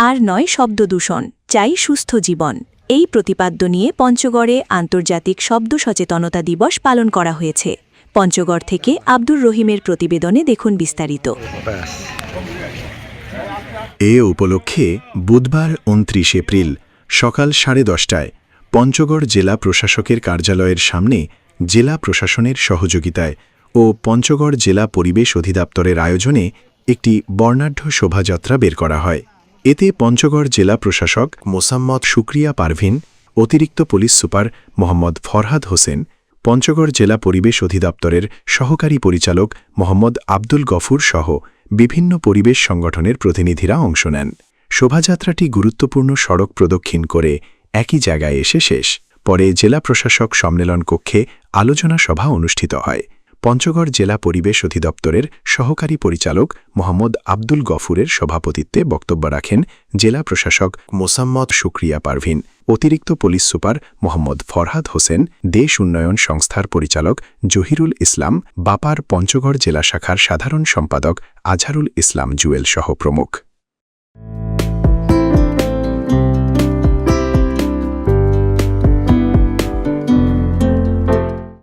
আর নয় শব্দদূষণ, চাই সুস্থ জীবন। এই প্রতিপাদ্য নিয়ে পঞ্চগড়ে আন্তর্জাতিক শব্দ সচেতনতা দিবস পালন করা হয়েছে। পঞ্চগড় থেকে আব্দুর রহিমের প্রতিবেদনে দেখুন বিস্তারিত। এ উপলক্ষে বুধবার ২৯ এপ্রিল সকাল 10:30টায় পঞ্চগড় জেলা প্রশাসকের কার্যালয়ের সামনে জেলা প্রশাসনের সহযোগিতায় ও পঞ্চগড় জেলা পরিবেশ অধিদপ্তরের আয়োজনে একটি বর্ণাঢ্য শোভাযাত্রা বের করা হয়। এতে পঞ্চগড় জেলা প্রশাসক মোসাম্মদ শুক্রিয়া পারভিন, অতিরিক্ত পুলিশ সুপার মোহাম্মদ ফরহাদ হোসেন, পঞ্চগড় জেলা পরিবেশ অধিদপ্তরের সহকারী পরিচালক মোহাম্মদ আব্দুল গফুর সহ বিভিন্ন পরিবেশ সংগঠনের প্রতিনিধিরা অংশ নেন। শোভাযাত্রাটি গুরুত্বপূর্ণ সড়ক প্রদক্ষিণ করে একই জায়গায় এসে শেষ। পরে জেলা প্রশাসক সম্মেলন কক্ষে আলোচনা সভা অনুষ্ঠিত হয়। পঞ্চগড় জেলা পরিবেশ অধিদপ্তরের সহকারী পরিচালক মোহাম্মদ আব্দুল গফুরের সভাপতিত্বে বক্তব্য রাখেন জেলা প্রশাসক মোসাম্মদ শুক্রিয়া পারভিন, অতিরিক্ত পুলিশ সুপার মোহাম্মদ ফরহাদ হোসেন, দেশ উন্নয়ন সংস্থার পরিচালক জহিরুল ইসলাম, বাপার পঞ্চগড় জেলা শাখার সাধারণ সম্পাদক আজহারুল ইসলাম জুয়েল সহ প্রমুখ।